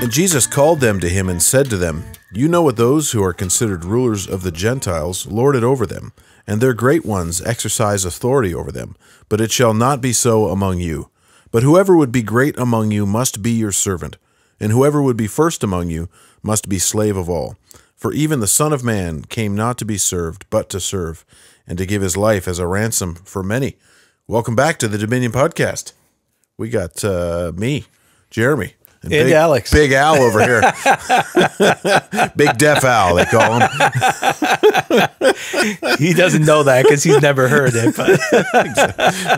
And Jesus called them to him and said to them, "You know what those who are considered rulers of the Gentiles lord it over them, and their great ones exercise authority over them. But it shall not be so among you. But whoever would be great among you must be your servant, and whoever would be first among you must be slave of all. For even the Son of Man came not to be served, but to serve, and to give his life as a ransom for many." Welcome back to the Dominion Podcast. We got me, Jeremy. And Alex. Big Al over here. Big Deaf Al, they call him. He doesn't know that because he's never heard it. But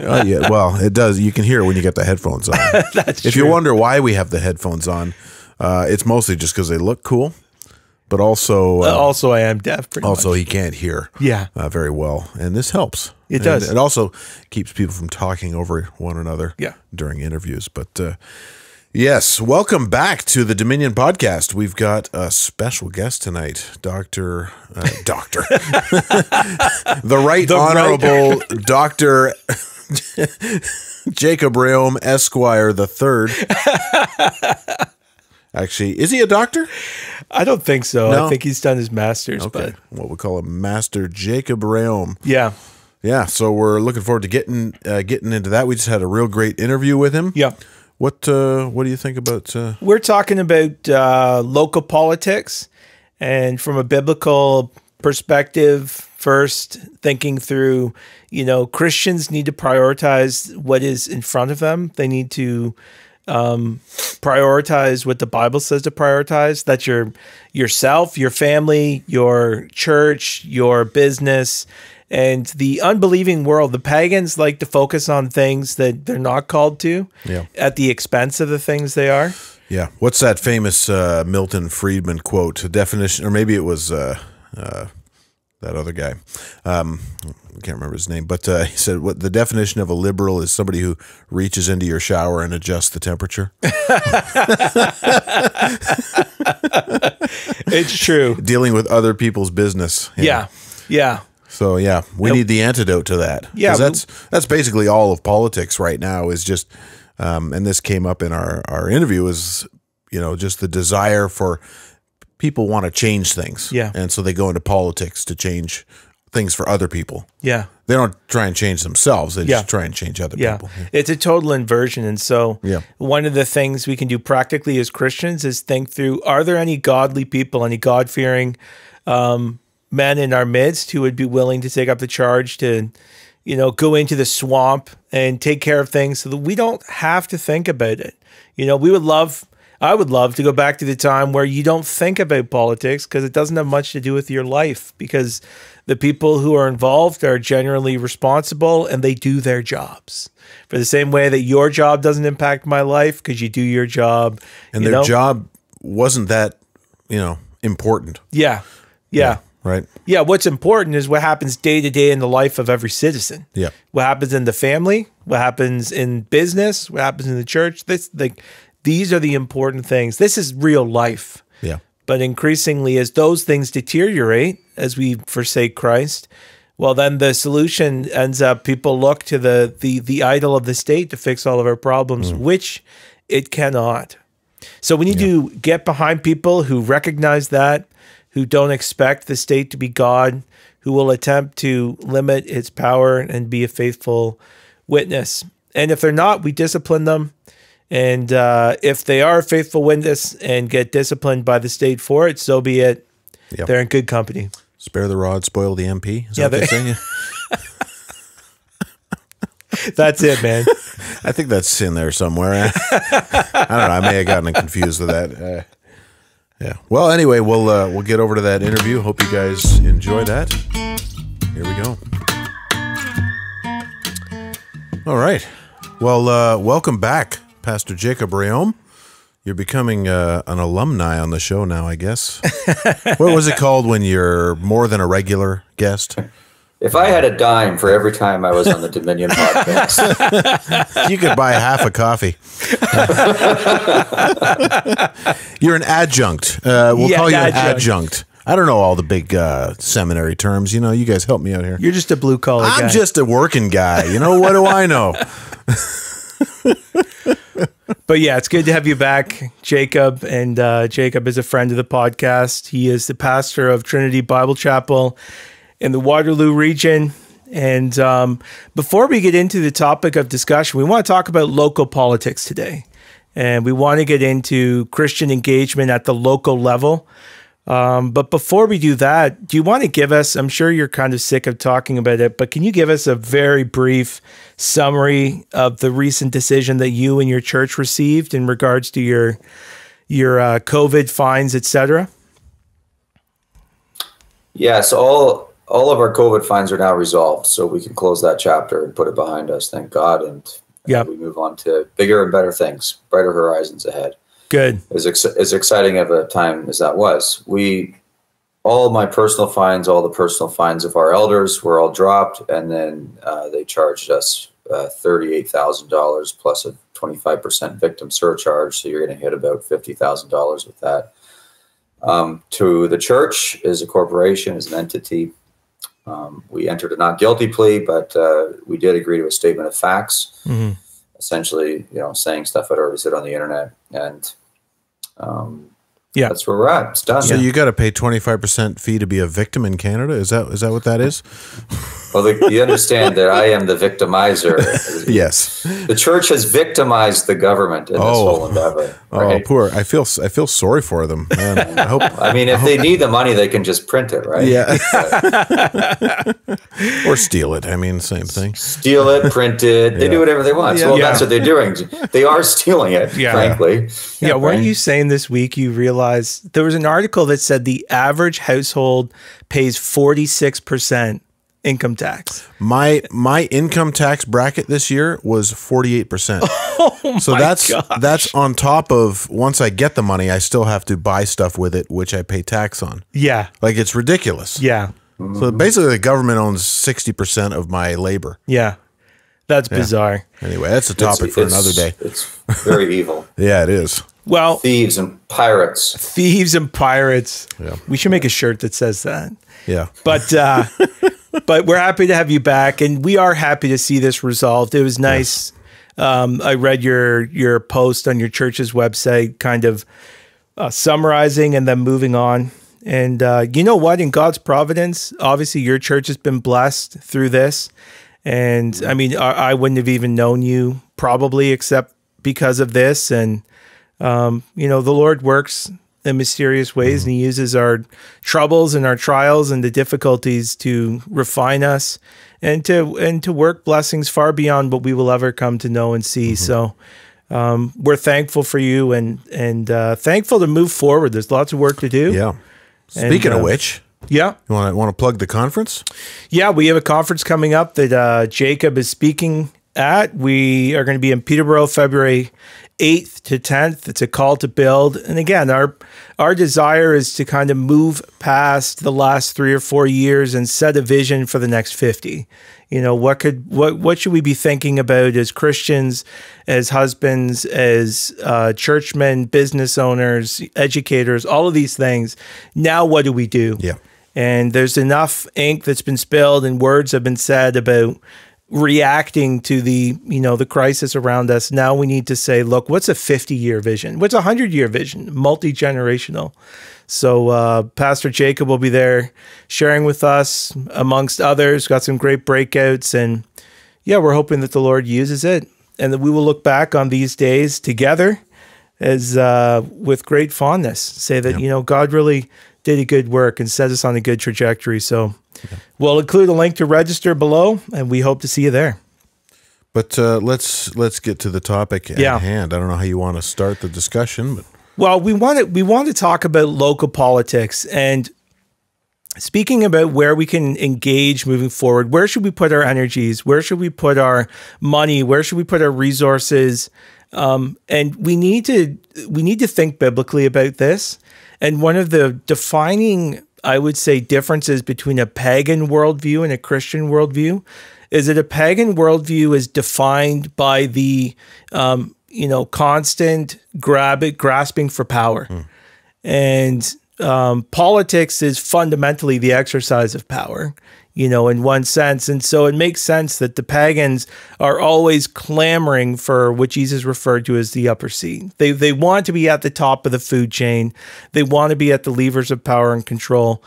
Oh, yeah, well, it does. You can hear it when you get the headphones on. That's If true. you wonder why we have the headphones on, it's mostly just because they look cool, but also... also, I am deaf. Pretty also, much. he can't hear very well, and this helps. It does. It also keeps people from talking over one another Yeah. during interviews. But yes, welcome back to the Dominion Podcast. We've got a special guest tonight, Doctor, the Right Honorable Dr. Jacob Reaume, Esquire the Third. Actually, is he a doctor? I don't think so. No? I think he's done his master's. Okay, But what we call him Master Jacob Reaume. yeah. Yeah, so we're looking forward to getting into that. We just had a real great interview with him. Yeah. What do you think about? We're talking about local politics and from a biblical perspective, first thinking through, Christians need to prioritize what is in front of them. They need to prioritize what the Bible says to prioritize. That's yourself, your family, your church, your business. And the unbelieving world, the pagans like to focus on things that they're not called to at the expense of the things they are. Yeah. What's that famous Milton Friedman quote? A definition, or maybe it was that other guy. I can't remember his name, but he said, "What the definition of a liberal is somebody who reaches into your shower and adjusts the temperature." It's true. Dealing with other people's business. Yeah. So yeah, we need the antidote to that. Yeah, 'Cause that's basically all of politics right now. Is just, and this came up in our interview. Is just the desire for people want to change things. Yeah, and so they go into politics to change things for other people. Yeah, they don't try and change themselves. They just try and change other people. Yeah, it's a total inversion. And so, one of the things we can do practically as Christians is think through: are there any godly people, any God-fearing men in our midst who would be willing to take up the charge to, go into the swamp and take care of things so that we don't have to think about it. I would love to go back to the time where you don't think about politics because it doesn't have much to do with your life, because the people who are involved are generally responsible and they do their jobs. For the same way that your job doesn't impact my life because you do your job. And their job wasn't that, important. Yeah. Right. Yeah. What's important is what happens day to day in the life of every citizen. Yeah. What happens in the family, what happens in business, what happens in the church. These are the important things. This is real life. Yeah. But increasingly, as those things deteriorate, as we forsake Christ, well, then the solution ends up people look to the idol of the state to fix all of our problems, which it cannot. So we need to get behind people who recognize that, who don't expect the state to be God, who will attempt to limit its power and be a faithful witness. And if they're not, we discipline them. And if they are a faithful witness and get disciplined by the state for it, so be it. Yep. They're in good company. Spare the rod, spoil the MP. Is that what they're saying? That's it, man. I think that's in there somewhere. I don't know. I may have gotten confused with that. Yeah. Well, anyway, we'll get over to that interview. Hope you guys enjoy that. Here we go. All right. Well, welcome back, Pastor Jacob Reaume. You're becoming an alumni on the show now, I guess. What was it called when you're more than a regular guest? If I had a dime for every time I was on the Dominion podcast, you could buy half a coffee. You're an adjunct. We'll call you an adjunct. I don't know all the big seminary terms. You guys help me out here. You're just a blue collar guy. I'm just a working guy. What do I know? But yeah, it's good to have you back, Jacob. And Jacob is a friend of the podcast. He is the pastor of Trinity Bible Chapel in the Waterloo region. And before we get into the topic of discussion, we want to talk about local politics today. And we want to get into Christian engagement at the local level. But before we do that, do you want to give us, I'm sure you're kind of sick of talking about it, but can you give us a very brief summary of the recent decision that you and your church received in regards to your COVID fines, etc.? Yeah, so all of our COVID fines are now resolved, so we can close that chapter and put it behind us, thank God, and we move on to bigger and better things, brighter horizons ahead. Good. As exciting of a time as that was, all my personal fines, all the personal fines of our elders were all dropped, and then they charged us $38,000 plus a 25% victim surcharge. So you're going to hit about $50,000 with that. To the church as a corporation, as an entity, we entered a not guilty plea, but we did agree to a statement of facts. Mm-hmm. Essentially, saying stuff I'd already said on the internet, and that's where we're at. It's done. So you got to pay 25% fee to be a victim in Canada. Is that what that is? Well, you understand that I am the victimizer. Yes, the church has victimized the government in this whole endeavor. Right? Oh, poor! I feel sorry for them. Man, I mean, if they need the money, they can just print it, right? Yeah, or steal it. I mean, same thing. Steal it, print it. They do whatever they want. So that's what they're doing. They are stealing it, frankly. Yeah, weren't you saying this week you realized there was an article that said the average household pays 46% income tax? My income tax bracket this year was 48%. Oh, so that's on top of, once I get the money, I still have to buy stuff with it, which I pay tax on. Yeah. Like, it's ridiculous. Yeah. So basically the government owns 60% of my labor. Yeah. That's bizarre. Anyway, that's a topic for another day. It's very evil. Yeah, it is. Well, thieves and pirates. Thieves and pirates. Yeah. We should make a shirt that says that. Yeah. But we're happy to have you back, and we are happy to see this resolved. It was nice. Yes. I read your post on your church's website, kind of summarizing and then moving on. And you know what? In God's providence, obviously your church has been blessed through this. And I mean, I wouldn't have even known you probably except because of this. And, the Lord works in mysterious ways, and he uses our troubles and our trials and the difficulties to refine us and to work blessings far beyond what we will ever come to know and see. So we're thankful for you and thankful to move forward. There's lots of work to do. Yeah. Speaking of which, you want to plug the conference? Yeah, we have a conference coming up that Jacob is speaking at. We are going to be in Peterborough, February 8th to 10th. It's a call to build. And again, our desire is to kind of move past the last 3 or 4 years and set a vision for the next 50. What should we be thinking about as Christians, as husbands, as churchmen, business owners, educators, all of these things. Now, what do we do? Yeah. And there's enough ink that's been spilled and words have been said about reacting to the crisis around us. Now we need to say, look, what's a 50-year vision? What's a 100-year vision? Multi-generational. So Pastor Jacob will be there sharing with us, amongst others. Got some great breakouts. And yeah, we're hoping that the Lord uses it and that we will look back on these days together as with great fondness. Say that, God really did a good work and set us on a good trajectory. So we'll include a link to register below, and we hope to see you there. But let's get to the topic at hand. I don't know how you want to start the discussion, but well, we want to talk about local politics and speaking about where we can engage moving forward. Where should we put our energies? Where should we put our money? Where should we put our resources? And we need to think biblically about this. And one of the defining, I would say, differences between a pagan worldview and a Christian worldview is that a pagan worldview is defined by the, constant grasping for power. And politics is fundamentally the exercise of power, in one sense. And so it makes sense that the pagans are always clamoring for what Jesus referred to as the upper seat. They want to be at the top of the food chain. They want to be at the levers of power and control.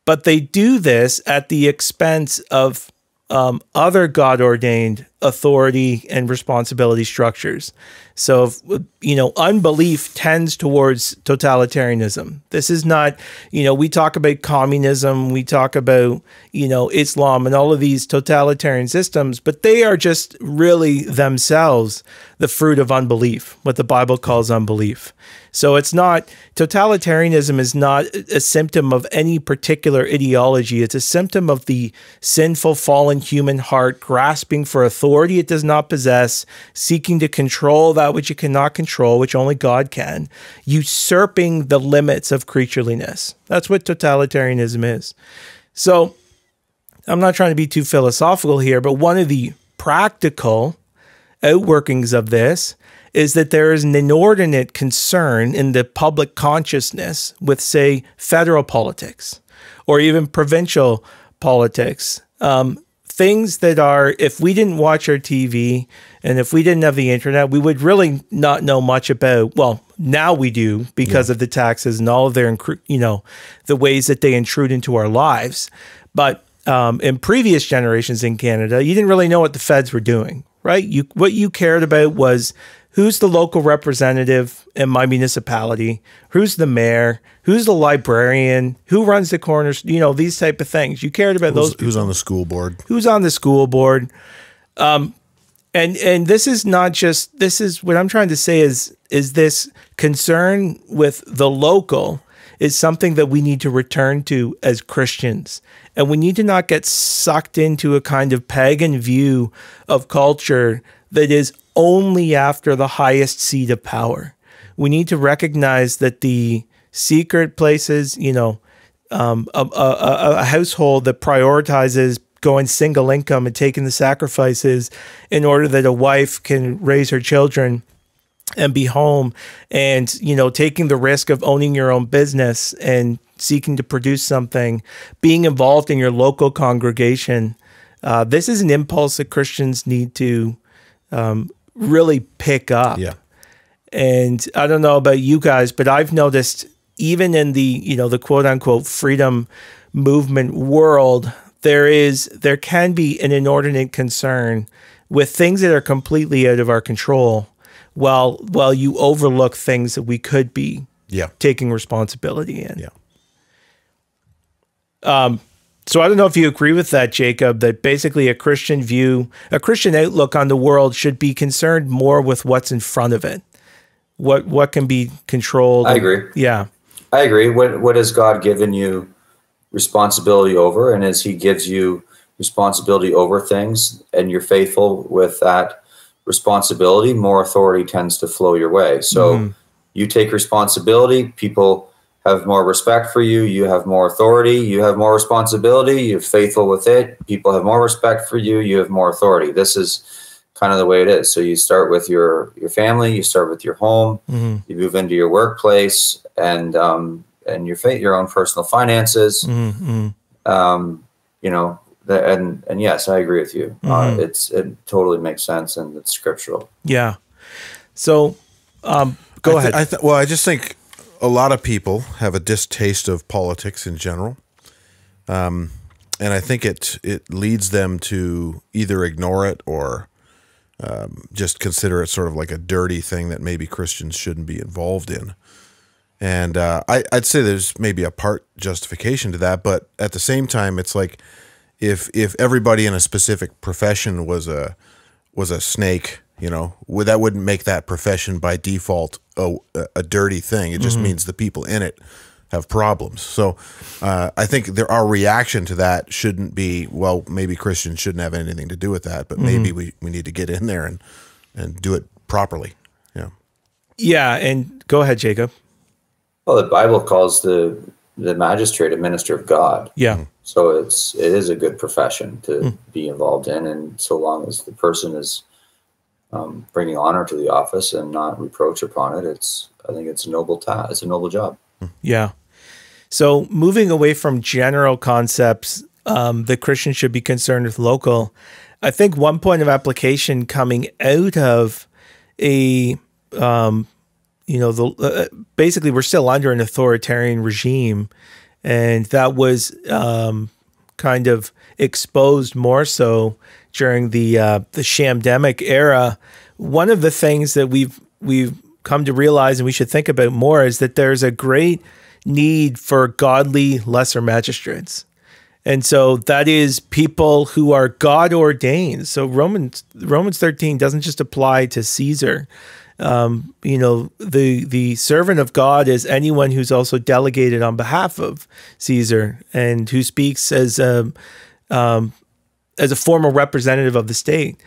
But they do this at the expense of other God-ordained authority and responsibility structures. So, unbelief tends towards totalitarianism. This is not, we talk about communism, we talk about, Islam and all of these totalitarian systems, but they are just really themselves the fruit of unbelief, what the Bible calls unbelief. So totalitarianism is not a symptom of any particular ideology. It's a symptom of the sinful, fallen human heart grasping for authority it does not possess, seeking to control that which it cannot control, which only God can, usurping the limits of creatureliness. That's what totalitarianism is. So I'm not trying to be too philosophical here, but one of the practical outworkings of this is that there is an inordinate concern in the public consciousness with, say, federal politics or even provincial politics. Things that are, if we didn't watch our TV and if we didn't have the internet, we would really not know much about, well, now we do because of the taxes and all of their, the ways that they intrude into our lives. But in previous generations in Canada, you didn't really know what the feds were doing, right? What you cared about was who's the local representative in my municipality, who's the mayor, who's the librarian, who runs the corners, these type of things. You cared about those people. Who's on the school board. Who's on the school board. And this is not just, this is what I'm trying to say is this concern with the local is something that we need to return to as Christians. And we need to not get sucked into a kind of pagan view of culture that is only after the highest seat of power. We need to recognize that the secret places, a household that prioritizes going single income and taking the sacrifices in order that a wife can raise her children and be home and, taking the risk of owning your own business and seeking to produce something, being involved in your local congregation. This is an impulse that Christians need to really pick up. Yeah. And I don't know about you guys, but I've noticed even in the, the quote unquote freedom movement world, there can be an inordinate concern with things that are completely out of our control while you overlook things that we could be taking responsibility in. Yeah. So I don't know if you agree with that, Jacob, that basically a Christian outlook on the world should be concerned more with what's in front of it. What can be controlled. I agree. Yeah. I agree. What has God given you responsibility over? And as he gives you responsibility over things and you're faithful with that responsibility, more authority tends to flow your way. So you take responsibility, people have more respect for you, you have more authority, you have more responsibility, you're faithful with it, people have more respect for you, you have more authority. This is kind of the way it is. So you start with your family, you start with your home, you move into your workplace and your own personal finances. And yes, I agree with you. It totally makes sense and it's scriptural. Yeah. So go ahead. I just think a lot of people have a distaste of politics in general. And I think it leads them to either ignore it or just consider it sort of like a dirty thing that maybe Christians shouldn't be involved in. And I'd say there's maybe a part justification to that, but at the same time, it's like if everybody in a specific profession was a snake, that wouldn't make that profession by default a dirty thing. It just means the people in it have problems. So I think our reaction to that shouldn't be, well, maybe Christians shouldn't have anything to do with that, but maybe we need to get in there and do it properly. Yeah. Yeah. And go ahead, Jacob. Well, the Bible calls the magistrate a minister of God. Yeah. So it is a good profession to be involved in. And so long as the person is bringing honor to the office and not reproach upon it, I think it's a noble task. It's a noble job. Yeah. So moving away from general concepts that Christians should be concerned with local, I think one point of application coming out of a, basically we're still under an authoritarian regime, and that was kind of exposed more so during the shamdemic era. One of the things that we've come to realize and we should think about more is that there's a great need for godly lesser magistrates. And so that is people who are God ordained. So Romans 13 doesn't just apply to Caesar. The servant of God is anyone who's also delegated on behalf of Caesar and who speaks as a formal representative of the state.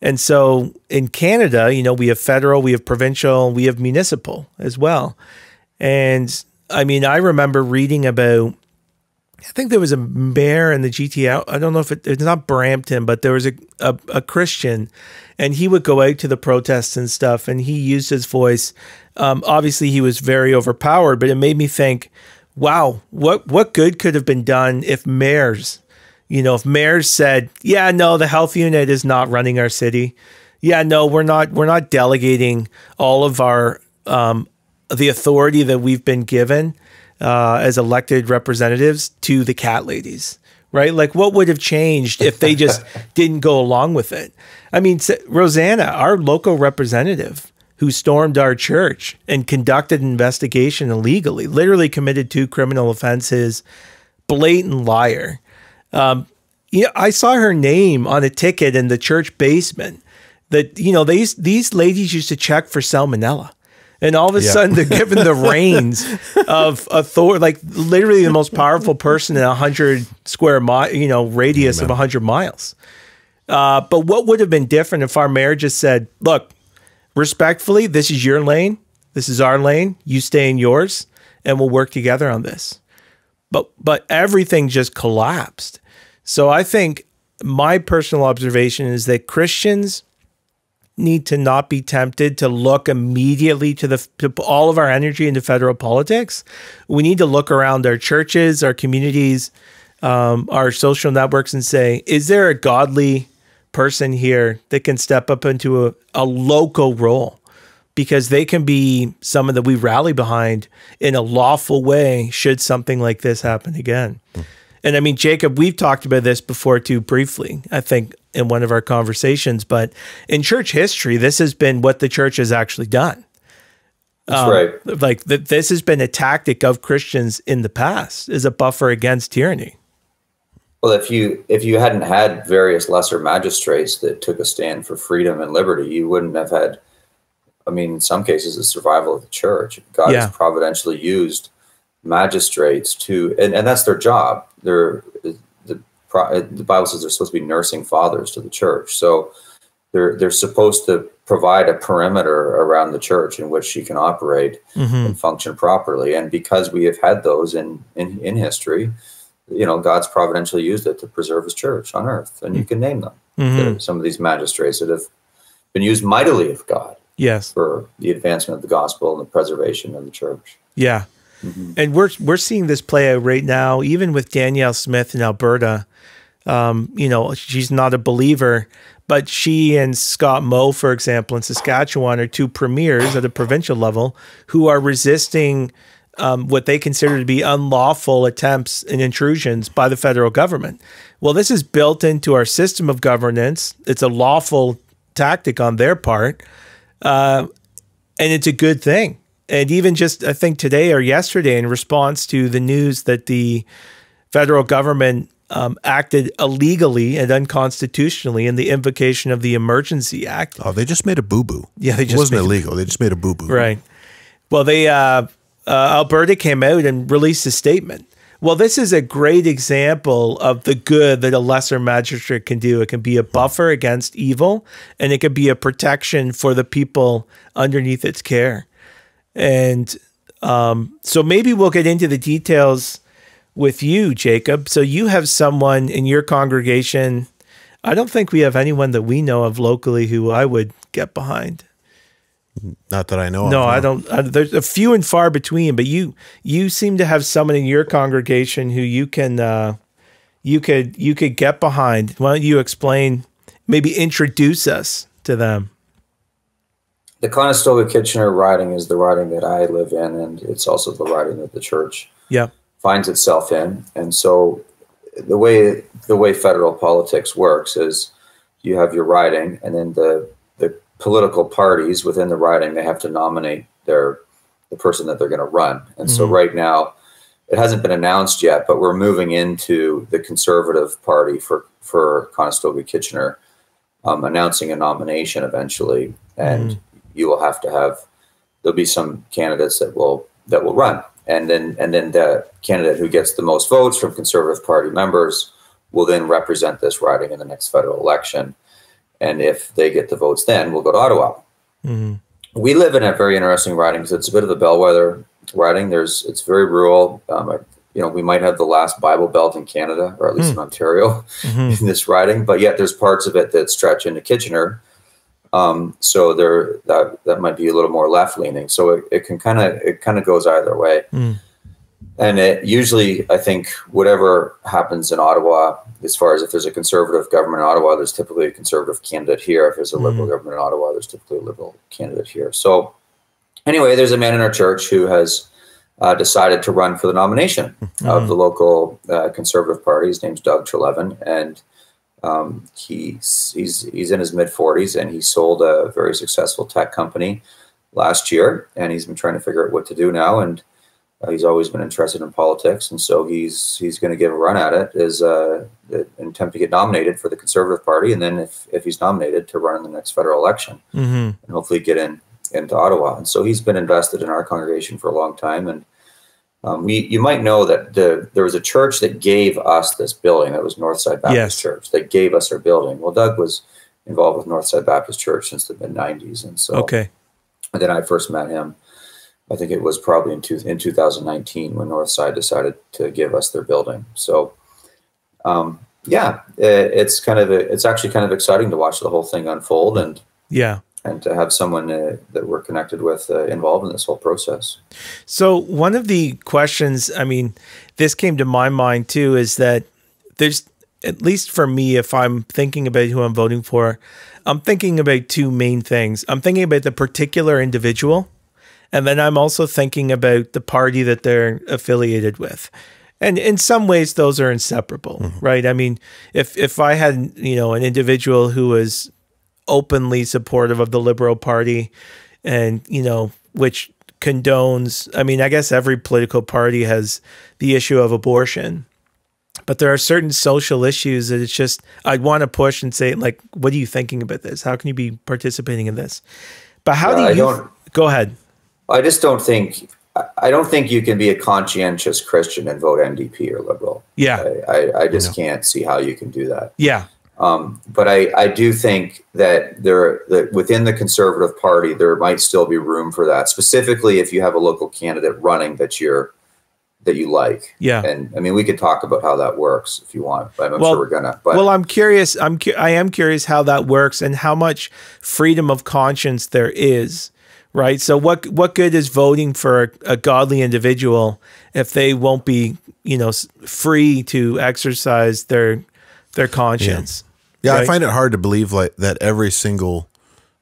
And so in Canada, we have federal, we have provincial, we have municipal as well. And I mean, I remember reading about, I think there was a mayor in the GTA. I don't know if it's not Brampton, but there was a Christian, and he would go out to the protests and stuff, and he used his voice. Obviously, he was very overpowered, but it made me think, wow, what good could have been done if mayors said, yeah, no, the health unit is not running our city. Yeah, no, we're not delegating all of our the authority that we've been given as elected representatives to the cat ladies, right? Like, what would have changed if they just didn't go along with it? I mean, Rosanna, our local representative who stormed our church and conducted an investigation illegally, literally committed 2 criminal offenses, blatant liar. I saw her name on a ticket in the church basement that, these ladies used to check for salmonella. And all of a sudden, they're given the reins of authority, like literally the most powerful person in 100 square mile, radius of 100 miles. But what would have been different if our mayor just said, "Look, respectfully, this is your lane, this is our lane. You stay in yours, and we'll work together on this." But everything just collapsed. So I think my personal observation is that Christians need to not be tempted to look immediately to all of our energy into federal politics. We need to look around our churches, our communities, our social networks, and say, is there a godly person here that can step up into a local role? Because they can be someone that we rally behind in a lawful way should something like this happen again. And I mean, Jacob, we've talked about this before too, briefly, I think, in one of our conversations, but in church history, this has been what the church has actually done. That's right. Like this has been a tactic of Christians in the past as a buffer against tyranny. Well, if you hadn't had various lesser magistrates that took a stand for freedom and liberty, you wouldn't have had, I mean, in some cases, the survival of the church. God has providentially used magistrates to, and that's their job. The Bible says they're supposed to be nursing fathers to the church. So they're supposed to provide a perimeter around the church in which she can operate and function properly. And because we have had those in history, God's providentially used it to preserve his church on earth. And you can name them. Some of these magistrates that have been used mightily of God for the advancement of the gospel and the preservation of the church. Yeah. And we're seeing this play out right now, even with Danielle Smith in Alberta. She's not a believer, but she and Scott Moe, for example, in Saskatchewan, are 2 premiers at a provincial level who are resisting what they consider to be unlawful attempts and intrusions by the federal government. Well, this is built into our system of governance. It's a lawful tactic on their part, and it's a good thing. And even just, I think today or yesterday, in response to the news that the federal government acted illegally and unconstitutionally in the invocation of the Emergency Act. Oh, they just made a boo-boo. Yeah, it wasn't illegal. They just made a boo-boo. Right. Well, Alberta came out and released a statement. Well, this is a great example of the good that a lesser magistrate can do. It can be a buffer against evil, and it can be a protection for the people underneath its care. And so maybe we'll get into the details with you, Jacob. So you have someone in your congregation. I don't think we have anyone that we know of locally who I would get behind. Not that I know of. No, I don't. There's a few and far between, but you seem to have someone in your congregation who you can you could get behind. Why don't you explain, maybe introduce us to them? The Conestoga-Kitchener riding is the riding that I live in, and it's also the riding that the church finds itself in. And so the way federal politics works is you have your riding, and then the political parties within the riding, they have to nominate the person that they're going to run. And so right now, it hasn't been announced yet, but we're moving into the Conservative Party for Conestoga-Kitchener, announcing a nomination eventually, and you will have to have, there'll be some candidates that will run, and then the candidate who gets the most votes from Conservative Party members will then represent this riding in the next federal election. And if they get the votes, then we'll go to Ottawa. We live in a very interesting riding because it's a bit of a bellwether riding. It's very rural. We might have the last Bible Belt in Canada, or at least in Ontario, in this riding. But yet there's parts of it that stretch into Kitchener. So that might be a little more left leaning. So it kind of goes either way. And it usually, I think, whatever happens in Ottawa, as far as if there's a Conservative government in Ottawa, there's typically a Conservative candidate here. If there's a Liberal government in Ottawa, there's typically a Liberal candidate here. So anyway, there's a man in our church who has decided to run for the nomination of the local Conservative Party. His name's Doug Trelevin, and he's in his mid-40s, and he sold a very successful tech company last year, and he's been trying to figure out what to do now. And he's always been interested in politics, and so he's going to give a run at it as an attempt to get nominated for the Conservative Party, and then if he's nominated, to run in the next federal election and hopefully get into Ottawa. And so he's been invested in our congregation for a long time. And you might know that there was a church that gave us this building. That was Northside Baptist Church. They gave us our building. Well, Doug was involved with Northside Baptist Church since the mid-90s, and so and then I first met him, I think it was probably in 2019 when Northside decided to give us their building. So, it's actually kind of exciting to watch the whole thing unfold, and to have someone that we're connected with involved in this whole process. So one of the questions, I mean, this came to my mind too, is that there's, at least for me, if I'm thinking about who I'm voting for, I'm thinking about two main things. I'm thinking about the particular individual, and then I'm also thinking about the party that they're affiliated with. And in some ways, those are inseparable, right? I mean, if I had, an individual who was openly supportive of the Liberal Party and, which condones, I mean, I guess every political party has the issue of abortion, but there are certain social issues that it's just, I'd want to push and say, like, what are you thinking about this? How can you be participating in this? But how do you, go ahead. I don't think you can be a conscientious Christian and vote NDP or Liberal. I just can't see how you can do that. But I do think that within the Conservative Party, there might still be room for that, specifically if you have a local candidate running that you like. And I mean, we could talk about how that works if you want, but I'm sure we're gonna. But, I'm curious. I am curious how that works and how much freedom of conscience there is. Right. So what good is voting for a godly individual if they won't be, free to exercise their conscience? Yeah, right? I find it hard to believe that every single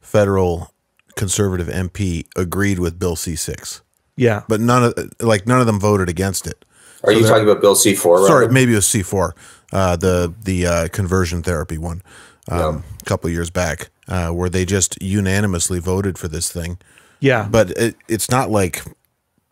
federal Conservative MP agreed with Bill C-6. Yeah. But none of them voted against it. Are you talking about Bill C-4? Sorry, maybe it was C-4, the conversion therapy one, a couple of years back, where they just unanimously voted for this thing. Yeah. But it's not like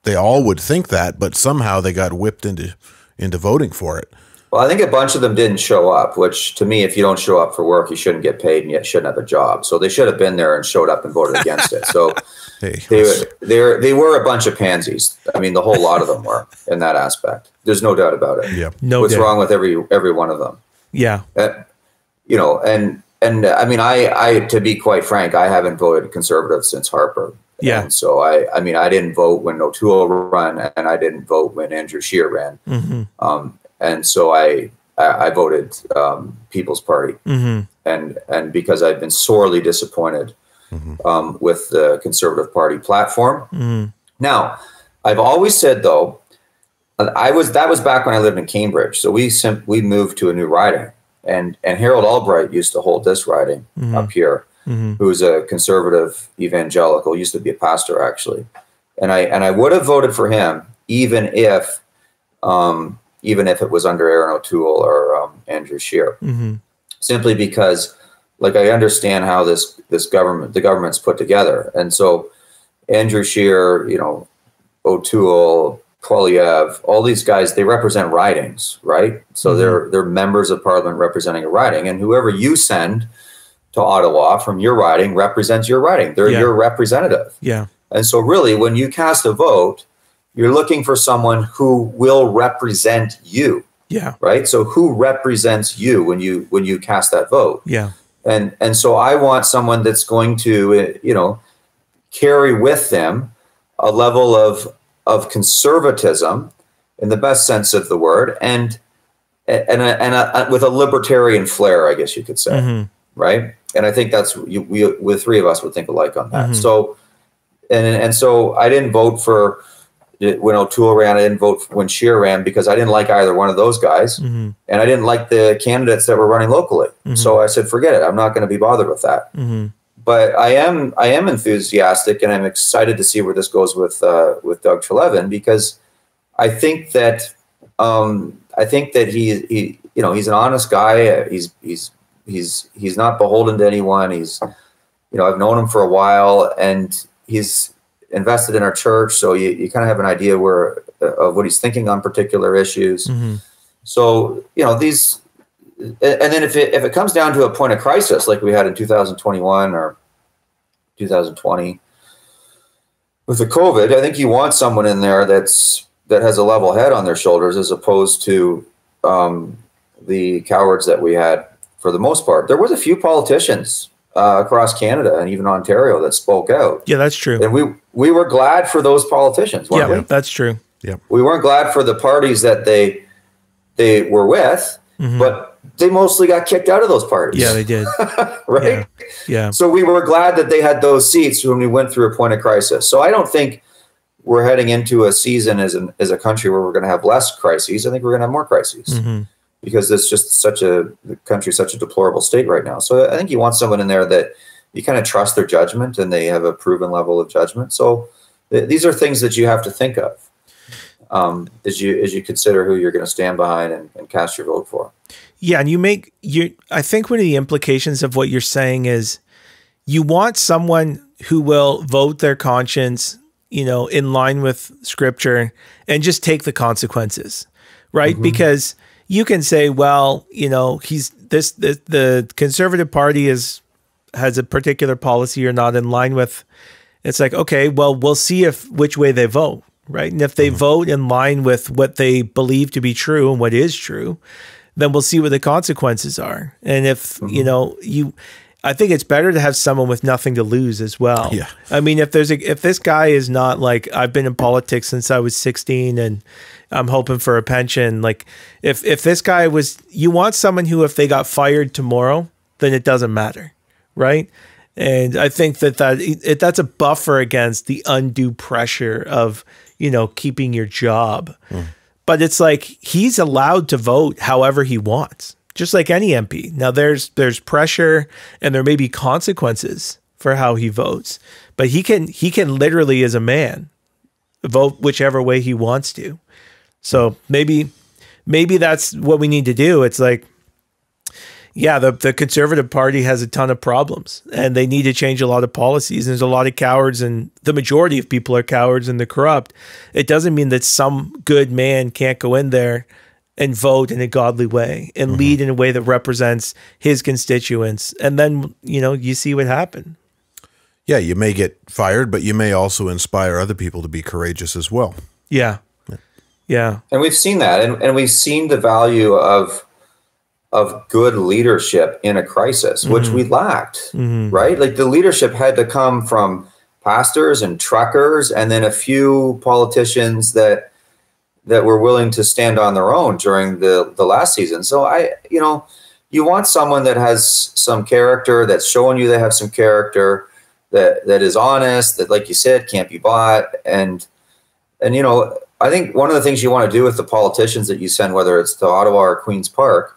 they all would think that, but somehow they got whipped into voting for it. Well, I think a bunch of them didn't show up, which to me, if you don't show up for work, you shouldn't get paid and yet shouldn't have a job. So they should have been there and showed up and voted against it. So they were a bunch of pansies. I mean, the whole lot of them were in that aspect. There's no doubt about it. Yeah. What's wrong with every one of them? Yeah. And I mean, I to be quite frank, I haven't voted Conservative since Harper. Yeah. And so I mean, I didn't vote when O'Toole ran, and I didn't vote when Andrew Scheer ran. And so I voted People's Party, and because I've been sorely disappointed with the Conservative Party platform. Now, I've always said, though, that was back when I lived in Cambridge. So we moved to a new riding, and Harold Albright used to hold this riding up here, who's a conservative evangelical, used to be a pastor actually, and I would have voted for him even if it was under Aaron O'Toole or Andrew Scheer, simply because, like, I understand how the government's put together, and so Andrew Scheer, O'Toole, Poilievre, all these guys, they represent ridings, right? So they're members of parliament representing a riding, and whoever you send to Ottawa from your riding represents your riding. They're your representative. Yeah. And so really, when you cast a vote, you're looking for someone who will represent you. Yeah. Right. So who represents you when you cast that vote? Yeah. And so I want someone that's going to, carry with them a level of conservatism in the best sense of the word, and with a libertarian flair, I guess you could say, right? And I think that's the three of us would think alike on that. So, and so I didn't vote for when O'Toole ran. I didn't vote when Scheer ran because I didn't like either one of those guys, and I didn't like the candidates that were running locally. So I said, forget it. I'm not going to be bothered with that. But I am enthusiastic, and I'm excited to see where this goes with Doug Trelevin, because I think that he's an honest guy. He's not beholden to anyone. I've known him for a while, and he's invested in our church, so you kind of have an idea of what he's thinking on particular issues. So these. And then if it comes down to a point of crisis like we had in 2021 or 2020 with the COVID, I think you want someone in there that has a level head on their shoulders, as opposed to the cowards that we had for the most part. There was a few politicians across Canada and even Ontario that spoke out. Yeah, that's true. And we were glad for those politicians, weren't we? That's true. Yeah, we weren't glad for the parties that they were with, but they mostly got kicked out of those parties. Yeah, they did. Right? Yeah. So we were glad that they had those seats when we went through a point of crisis. So I don't think we're heading into a season as a country where we're going to have less crises. I think we're going to have more crises because it's just the country's such a deplorable state right now. So I think you want someone in there that you kind of trust their judgment and they have a proven level of judgment. So these are things that you have to think of as you consider who you're going to stand behind and cast your vote for. Yeah, and I think one of the implications of what you're saying is you want someone who will vote their conscience, in line with scripture and just take the consequences, right? Because you can say, well, the Conservative Party has a particular policy you're not in line with. It's like, okay, well, we'll see which way they vote, right? And if they vote in line with what they believe to be true and what is true, then we'll see what the consequences are. And if, I think it's better to have someone with nothing to lose as well. Yeah. I mean, if this guy is not like, I've been in politics since I was 16 and I'm hoping for a pension. Like if this guy you want someone who, if they got fired tomorrow, then it doesn't matter. Right. And I think that's a buffer against the undue pressure of, keeping your job. But it's like he's allowed to vote however he wants, just like any MP. Now there's pressure and there may be consequences for how he votes, but he can literally, as a man, vote whichever way he wants to. So maybe that's what we need to do. It's like, yeah, the Conservative Party has a ton of problems and they need to change a lot of policies. And there's a lot of cowards, and the majority of people are cowards and they're corrupt. It doesn't mean that some good man can't go in there and vote in a godly way and lead in a way that represents his constituents. And then, you see what happened. Yeah, you may get fired, but you may also inspire other people to be courageous as well. Yeah. Yeah. And we've seen that. And we've seen the value of good leadership in a crisis, which we lacked, right? Like the leadership had to come from pastors and truckers and then a few politicians that were willing to stand on their own during the last season. So you want someone that has some character, that's showing you they have some character, that is honest, that, like you said, can't be bought. And you know, I think one of the things you want to do with the politicians that you send, whether it's to Ottawa or Queen's Park,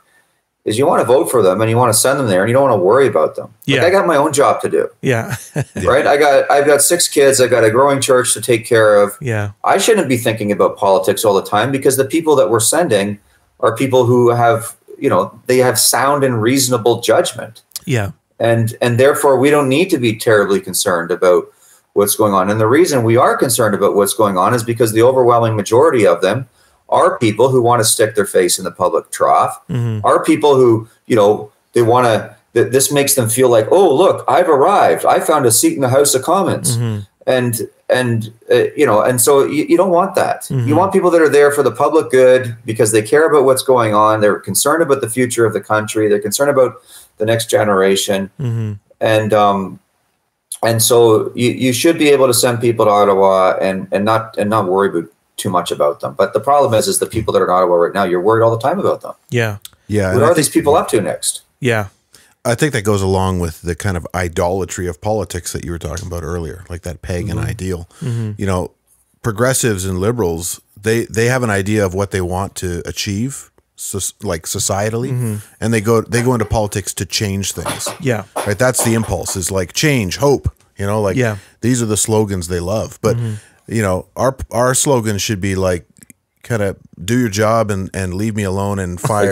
is you want to vote for them and you want to send them there and you don't want to worry about them. Yeah. Like, I got my own job to do. Yeah. Right. I've got 6 kids. I've got a growing church to take care of. Yeah. I shouldn't be thinking about politics all the time, because the people that we're sending are people who have, you know, they have sound and reasonable judgment. Yeah. And therefore we don't need to be terribly concerned about what's going on. And the reason we are concerned about what's going on is because the overwhelming majority of them are people who want to stick their face in the public trough, are people who, you know, they want to, this makes them feel like, oh, look, I've arrived. I found a seat in the House of Commons. And you know, and so you don't want that. You want people that are there for the public good, because they care about what's going on. They're concerned about the future of the country. They're concerned about the next generation. And so you should be able to send people to Ottawa and not worry too much about them. But the problem is the people that are in Ottawa right now, you're worried all the time about them. Yeah. Yeah. What are these people up to next? Yeah. I think that goes along with the kind of idolatry of politics that you were talking about earlier, like that pagan ideal. You know, progressives and liberals, they have an idea of what they want to achieve, like societally, and they go into politics to change things. Yeah. Right. That's the impulse, is like change, hope, you know, like these are the slogans they love. But you know, our slogan should be like, kind of do your job and leave me alone, and fire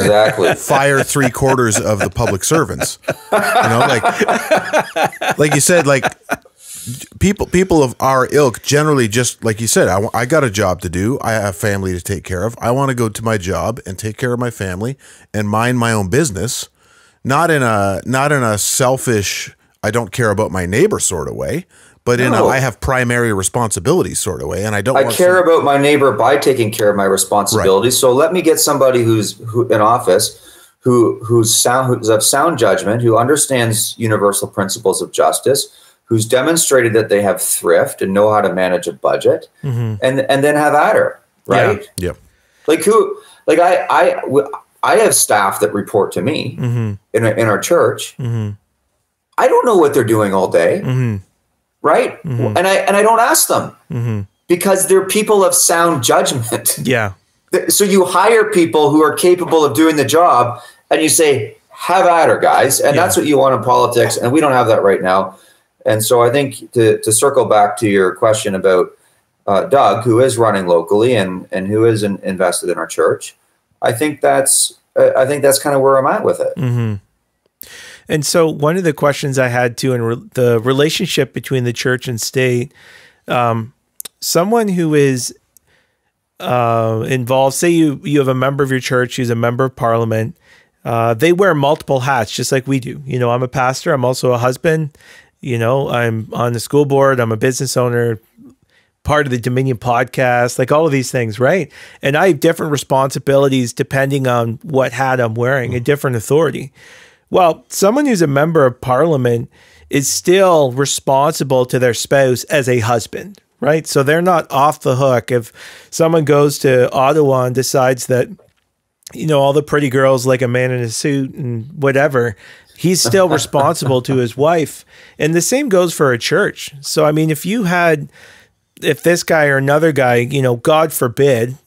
fire 3/4 of the public servants. You know, like you said, like people of our ilk generally, just like you said, I got a job to do. I have family to take care of. I want to go to my job and take care of my family and mind my own business, not in a selfish, I don't care about my neighbor sort of way, but in a I have primary responsibilities sort of way, and I care about my neighbor by taking care of my responsibilities. Right. So let me get somebody who's in office who's of sound judgment, who understands universal principles of justice, who's demonstrated that they have thrift and know how to manage a budget, and then have at her, right? Yeah. I have staff that report to me in our church. I don't know what they're doing all day. Right. And I don't ask them because they're people of sound judgment. Yeah. So you hire people who are capable of doing the job and you say, have at her, guys. And that's what you want in politics. And we don't have that right now. And so I think to circle back to your question about Doug, who is running locally and who is invested in our church, I think that's kind of where I'm at with it. And so one of the questions I had too, in the relationship between the church and state, someone who is involved, say you have a member of your church who's a member of parliament, they wear multiple hats just like we do. You know, I'm a pastor. I'm also a husband. You know, I'm on the school board. I'm a business owner, part of the Dominion podcast, like all of these things, right? And I have different responsibilities depending on what hat I'm wearing, a different authority. Well, someone who's a member of parliament is still responsible to their spouse as a husband, right? So they're not off the hook. If someone goes to Ottawa and decides that, you know, all the pretty girls like a man in a suit and whatever, he's still responsible to his wife. And the same goes for a church. So, I mean, if this guy or another guy, you know, God forbid,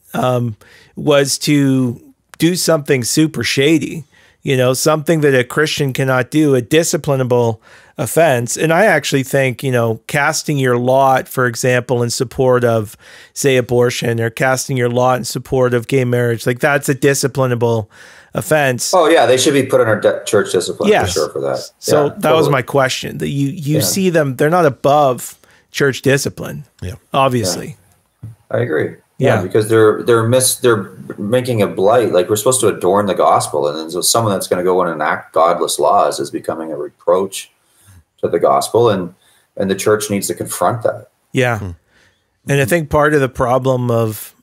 was to do something super shady, you know, something that a Christian cannot do, a disciplinable offense. And I actually think, you know, casting your lot, for example, in support of, say, abortion, or casting your lot in support of gay marriage, like that's a disciplinable offense. Oh, yeah. They should be put under church discipline for sure for that. So that was my question, that you see them, they're not above church discipline. Yeah. Obviously. Yeah. I agree. Yeah, because they're making a blight. Like, we're supposed to adorn the gospel, and then so someone that's going to go in and enact godless laws is becoming a reproach to the gospel, and the church needs to confront that. Yeah, and I think part of the problem of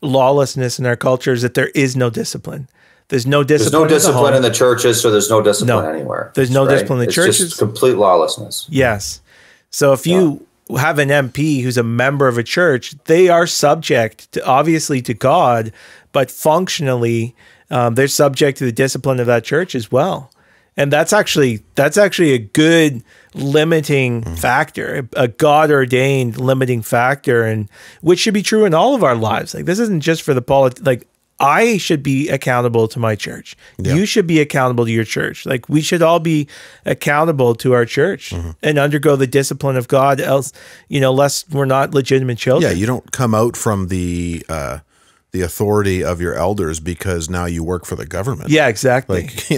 lawlessness in our culture is that there is no discipline. There's no discipline. There's no discipline in the churches, so there's no discipline anywhere. There's no discipline in the churches. It's just complete lawlessness. Yes. So if you have an MP who's a member of a church, they are subject to, obviously, to God, but functionally they're subject to the discipline of that church as well. And that's actually a good limiting factor, a God-ordained limiting factor, and which should be true in all of our lives. Like, this isn't just for the like, I should be accountable to my church. Yeah. You should be accountable to your church. Like, we should all be accountable to our church and undergo the discipline of God, else, lest we're not legitimate children. Yeah, you don't come out from the authority of your elders because now you work for the government. Yeah, exactly. Like,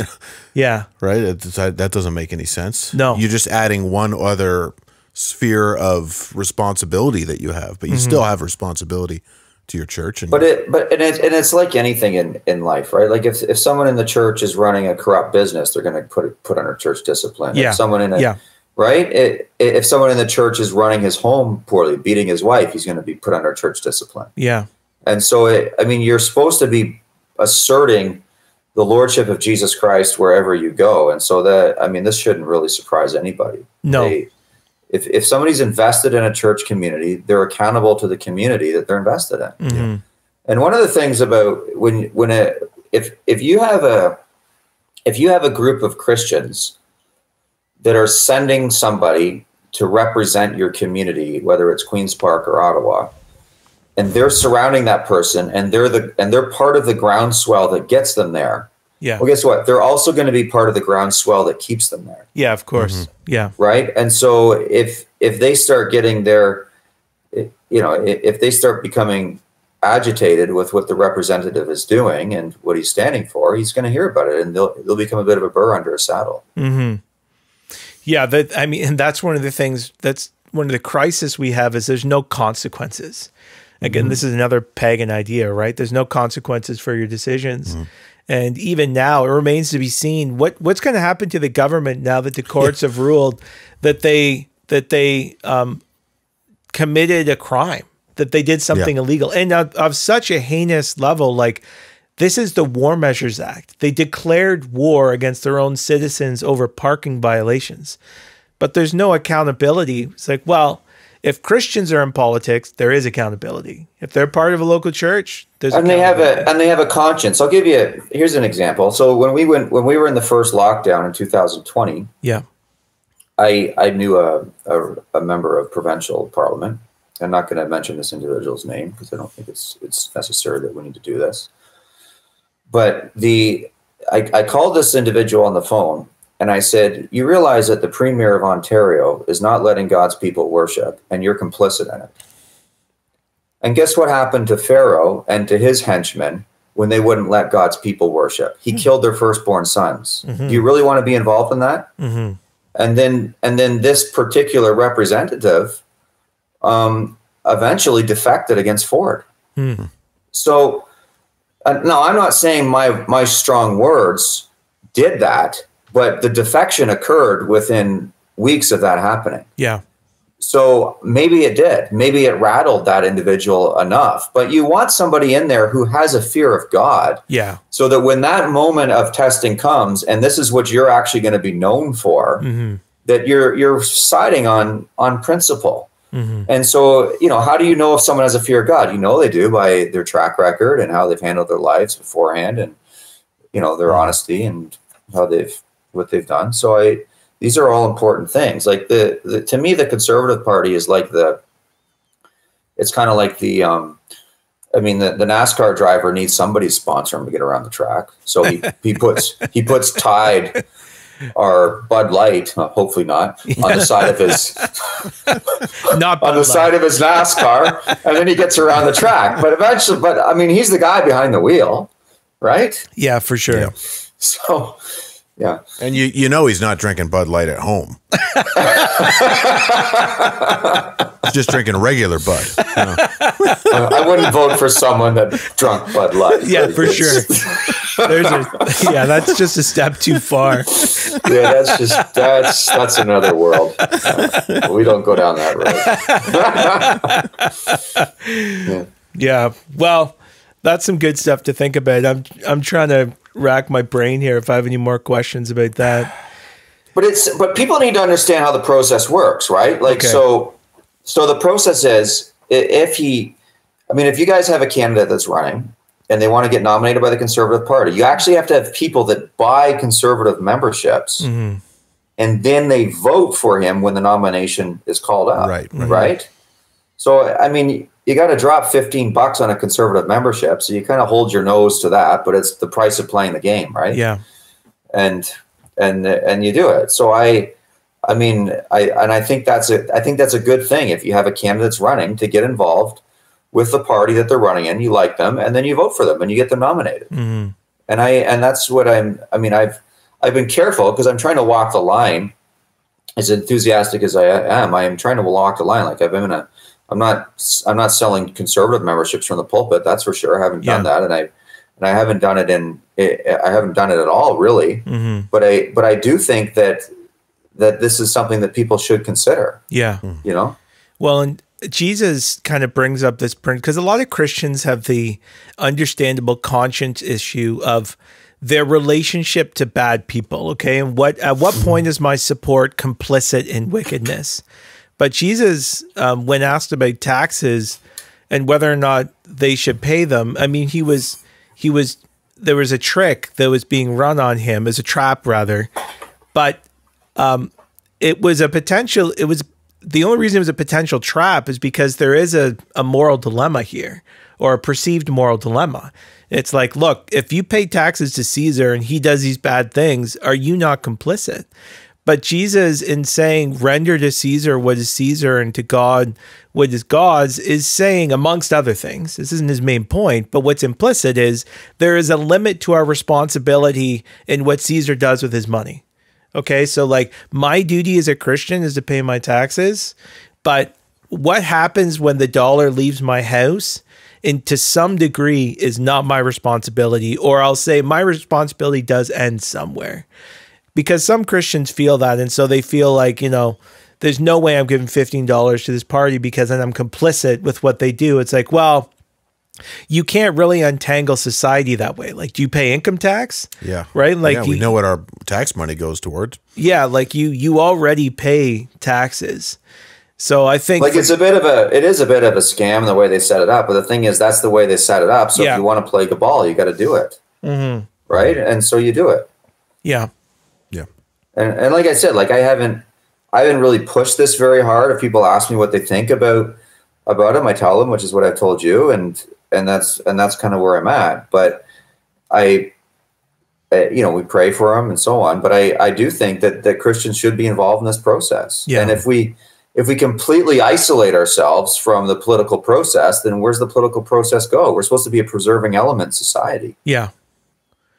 yeah. Right? That doesn't make any sense. No. You're just adding one other sphere of responsibility that you have, but you still have responsibility to your church. And it's like anything in life, right? Like if someone in the church is running a corrupt business, they're going to put under church discipline. Yeah. If someone if someone in the church is running his home poorly, beating his wife, he's going to be put under church discipline. Yeah. And so, you're supposed to be asserting the lordship of Jesus Christ wherever you go. And so this shouldn't really surprise anybody. No. If somebody's invested in a church community, they're accountable to the community that they're invested in. Mm-hmm. And one of the things about if you have a group of Christians that are sending somebody to represent your community, whether it's Queen's Park or Ottawa, and they're surrounding that person, and they're part of the groundswell that gets them there. Yeah. Well, guess what? They're also going to be part of the groundswell that keeps them there. Yeah, of course. Yeah. Right. And so if they start getting if they start becoming agitated with what the representative is doing and what he's standing for, he's going to hear about it, and they'll become a bit of a burr under a saddle. Mm-hmm. Yeah. And that's one of the things. That's one of the crises we have is there's no consequences. Again, this is another pagan idea, right? There's no consequences for your decisions. And even now, it remains to be seen what's going to happen to the government now that the courts have ruled that they committed a crime, that they did something illegal, and of such a heinous level. Like, this is the War Measures Act. They declared war against their own citizens over parking violations, but there's no accountability. It's like, well, if Christians are in politics, there is accountability. If they're part of a local church, there's they have a conscience. I'll give you here's an example. So when we were in the first lockdown in 2020, I knew a member of provincial parliament. I'm not going to mention this individual's name because I don't think it's necessary that we need to do this. But I called this individual on the phone. And I said, you realize that the Premier of Ontario is not letting God's people worship, and you're complicit in it. And guess what happened to Pharaoh and to his henchmen when they wouldn't let God's people worship? He killed their firstborn sons. Do you really want to be involved in that? And then this particular representative eventually defected against Ford. So now I'm not saying my strong words did that, but the defection occurred within weeks of that happening. Yeah. So maybe it did. Maybe it rattled that individual enough. But you want somebody in there who has a fear of God. Yeah. So that when that moment of testing comes, and this is what you're actually going to be known for, that you're siding on principle. And so, how do you know if someone has a fear of God? They do by their track record and how they've handled their lives beforehand, and their honesty and what they've done. So these are all important things. Like to me, the Conservative Party is like it's kind of like the NASCAR driver needs somebody to sponsor him to get around the track. So he puts Tide or Bud Light, hopefully not, on the side of his side of his NASCAR, and then he gets around the track. But eventually, he's the guy behind the wheel, right? Yeah, for sure. Yeah. So. Yeah. And he's not drinking Bud Light at home. He's just drinking regular Bud. I wouldn't vote for someone that drunk Bud Light. Yeah, for sure. That's just a step too far. Yeah, that's another world. We don't go down that road. Yeah. Well, that's some good stuff to think about. I'm trying to rack my brain here if I have any more questions about that. But people need to understand how the process works, right? Like, so the process is if you guys have a candidate that's running and they want to get nominated by the Conservative Party, you actually have to have people that buy Conservative memberships and then they vote for him when the nomination is called up. Right. Right. So, I mean, you got to drop $15 on a conservative membership. So you kind of hold your nose to that, but it's the price of playing the game. Right. Yeah. And you do it. So I think that's a good thing. If you have a candidate that's running, to get involved with the party that they're running in, you like them, and then you vote for them and you get them nominated. Mm-hmm. And that's what I've been careful, because I'm trying to walk the line. As enthusiastic as I am trying to walk the line. Like I'm not selling conservative memberships from the pulpit. That's for sure. I haven't done that. And I haven't done it I haven't done it at all, really. Mm-hmm. But I do think that this is something that people should consider. Yeah. You know? Well, and Jesus kind of brings up this point, because a lot of Christians have the understandable conscience issue of their relationship to bad people. Okay. And at what point is my support complicit in wickedness? But Jesus, when asked about taxes and whether or not they should pay them, I mean, there was a trick that was being run on him, as a trap rather, but it was the only reason it was a potential trap is because there is a moral dilemma here, or a perceived moral dilemma. It's like, look, if you pay taxes to Caesar and he does these bad things, are you not complicit? But Jesus, in saying, render to Caesar what is Caesar and to God what is God's, is saying, amongst other things, this isn't his main point, but what's implicit is there is a limit to our responsibility in what Caesar does with his money. Okay, so like my duty as a Christian is to pay my taxes, but what happens when the dollar leaves my house, and to some degree is not my responsibility, or I'll say my responsibility does end somewhere. Because some Christians feel that, and so they feel like, there's no way I'm giving $15 to this party because then I'm complicit with what they do. It's like, well, you can't really untangle society that way. Like, do you pay income tax? Yeah. Right? Like, we know what our tax money goes towards. Yeah, like you already pay taxes. So I think it is a bit of a scam the way they set it up. But the thing is, that's the way they set it up. So if you want to play the ball, you got to do it. Mm-hmm. Right? And so you do it. Yeah. Yeah. And like I said, like I haven't really pushed this very hard. If people ask me what they think about them, I tell them, which is what I've told you, and that's kind of where I'm at. But we pray for them and so on. But I do think that Christians should be involved in this process. Yeah. And if we completely isolate ourselves from the political process, then where's the political process go? We're supposed to be a preserving element in society. Yeah.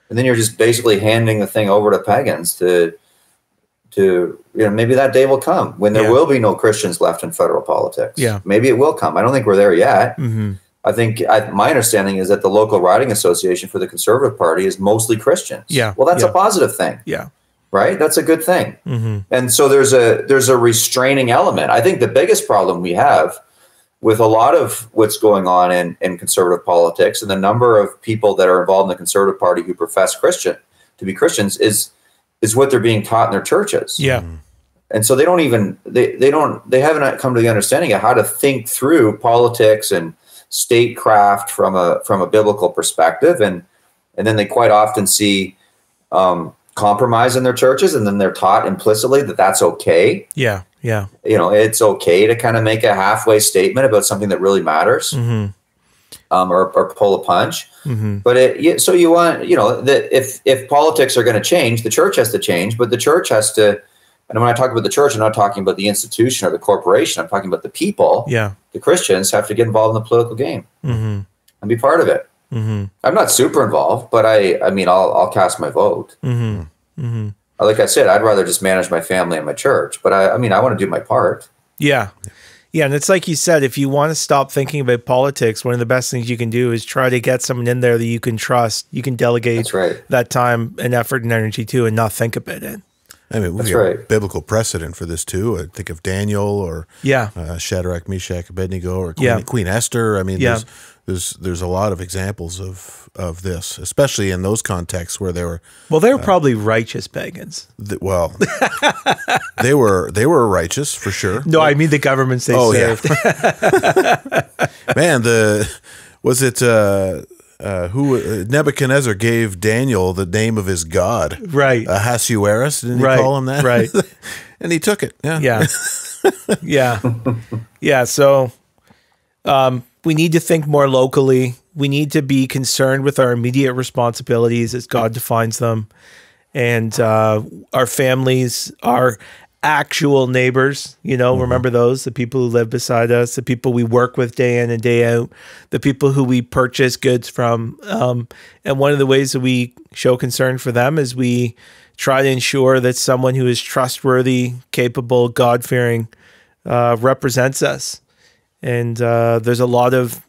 And then you're just basically handing the thing over to pagans to maybe that day will come when there will be no Christians left in federal politics. Yeah. Maybe it will come. I don't think we're there yet. Mm-hmm. I think my understanding is that the local riding association for the Conservative Party is mostly Christians. Yeah. Well, that's a positive thing. Yeah. Right. That's a good thing. Mm-hmm. And so there's a restraining element. I think the biggest problem we have with a lot of what's going on in conservative politics, and the number of people that are involved in the Conservative Party who profess to be Christians is what they're being taught in their churches. Yeah. And so they haven't come to the understanding of how to think through politics and statecraft from a biblical perspective. And then they quite often see compromise in their churches, and then they're taught implicitly that that's okay. Yeah. Yeah. It's okay to kind of make a halfway statement about something that really matters. Mm-hmm. Or pull a punch. Mm-hmm. But so you want, that if politics are going to change, the church has to change, but the church has to, and when I talk about the church, I'm not talking about the institution or the corporation. I'm talking about the people. Yeah. The Christians have to get involved in the political game and be part of it. Mm-hmm. I'm not super involved, but I'll cast my vote. Mm-hmm. Mm-hmm. Like I said, I'd rather just manage my family and my church, but I want to do my part. Yeah. Yeah, and it's like you said, if you want to stop thinking about politics, one of the best things you can do is try to get someone in there that you can trust. You can delegate that time and effort and energy to, and not think about it. I mean, we've got biblical precedent for this too. I think of Daniel or Shadrach, Meshach, Abednego, or Queen Esther. I mean, there's a lot of examples of this, especially in those contexts where they were. Well, they were probably righteous pagans. They were righteous for sure. No, I mean the governments they served. Yeah. Man, Nebuchadnezzar gave Daniel the name of his god, right? Ahasuerus, didn't he call him that? Right. And he took it. Yeah. Yeah. So we need to think more locally. We need to be concerned with our immediate responsibilities as God defines them, and our families, our actual neighbors, remember those, the people who live beside us, the people we work with day in and day out, the people who we purchase goods from. And one of the ways that we show concern for them is we try to ensure that someone who is trustworthy, capable, God-fearing represents us. And there's a lot of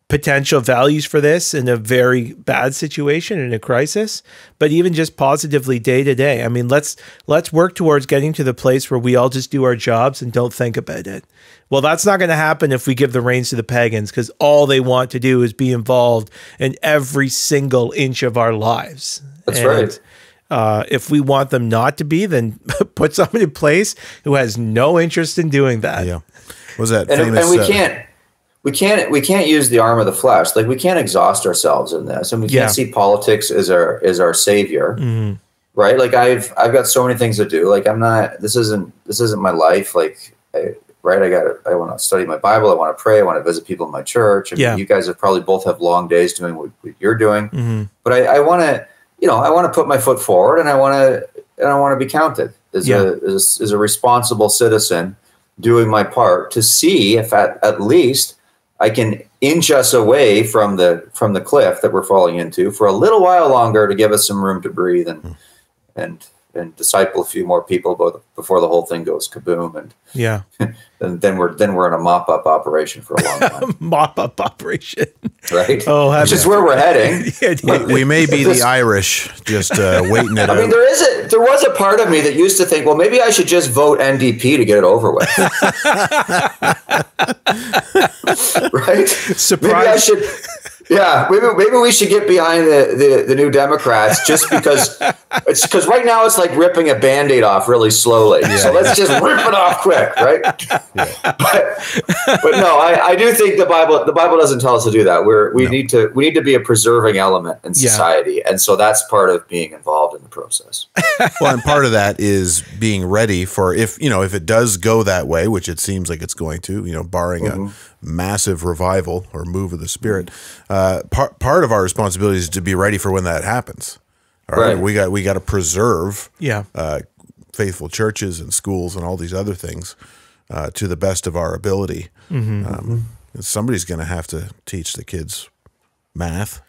potential values for this in a very bad situation, in a crisis, but even just positively day to day. I mean, let's work towards getting to the place where we all just do our jobs and don't think about it. Well, that's not going to happen if we give the reins to the pagans, because all they want to do is be involved in every single inch of our lives. That's right. If we want them not to be, then put someone in place who has no interest in doing that. Yeah. Was that famous? And we can't use the arm of the flesh. Like, we can't exhaust ourselves in this, and we can't see politics as our savior, right? Like, I've got so many things to do. Like, this isn't my life. Like, I want to study my Bible. I want to pray. I want to visit people in my church. I mean, you guys both have long days doing what you're doing, but I want to, I want to put my foot forward, and I want to be counted as a responsible citizen, doing my part to see if at least I can inch us away from the cliff that we're falling into for a little while longer, to give us some room to breathe and disciple a few more people before the whole thing goes kaboom. And then we're in a mop-up operation for a long time. Mop-up operation. Right? Oh, which is where we're heading. We may be the Irish, just waiting it out. I mean, there was a part of me that used to think, well, maybe I should just vote NDP to get it over with. Right? Surprise. Maybe I should... Yeah, maybe we should get behind the New Democrats, just because right now it's like ripping a Band-Aid off really slowly. Yeah. So let's just rip it off quick, right? Yeah. But no, I do think the Bible doesn't tell us to do that. We need to be a preserving element in society, and so that's part of being involved in the process. Well, and part of that is being ready for if it does go that way, which it seems like it's going to, barring a massive revival or move of the Spirit. Part of our responsibility is to be ready for when that happens. All right. We got to preserve faithful churches and schools and all these other things to the best of our ability. Somebody's going to have to teach the kids math.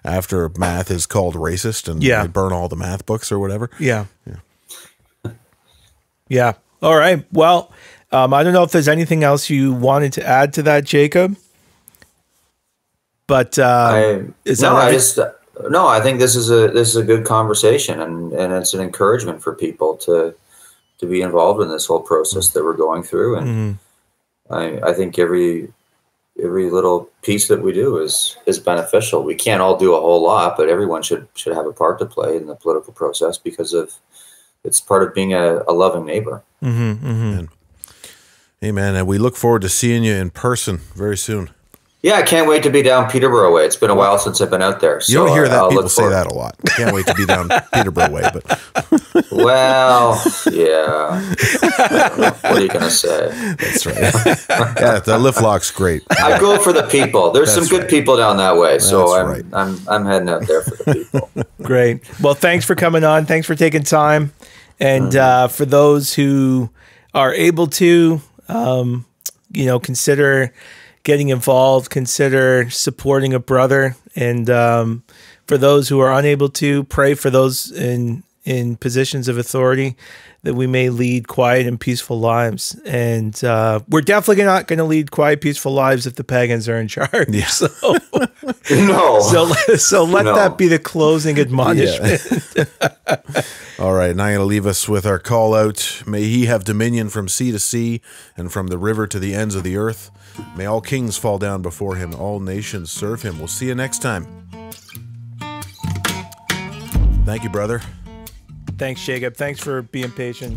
After math is called racist and they burn all the math books or whatever. Yeah. All right. Well, I don't know if there's anything else you wanted to add to that, Jacob. But I think this is a good conversation, and it's an encouragement for people to be involved in this whole process that we're going through. And I think every little piece that we do is beneficial. We can't all do a whole lot, but everyone should have a part to play in the political process, because it's part of being a loving neighbor. Amen. And we look forward to seeing you in person very soon. Yeah, I can't wait to be down Peterborough way. It's been a while since I've been out there. You don't hear that people say that a lot. Can't wait to be down Peterborough way, but well, yeah. What are you gonna say? That's right. Yeah, the lift lock's great. I go for the people. There's some good people down that way, so I'm heading out there for the people. Great. Well, thanks for coming on. Thanks for taking time, and for those who are able to, consider getting involved, consider supporting a brother, and for those who are unable to, pray for those in positions of authority, that we may lead quiet and peaceful lives. And we're definitely not going to lead quiet, peaceful lives if the pagans are in charge. Yeah. So let that be the closing admonishment. Yeah. All right, and I'm going to leave us with our call out. May he have dominion from sea to sea and from the river to the ends of the earth. May all kings fall down before him, all nations serve him. We'll see you next time. Thank you, brother. Thanks, Jacob. Thanks for being patient.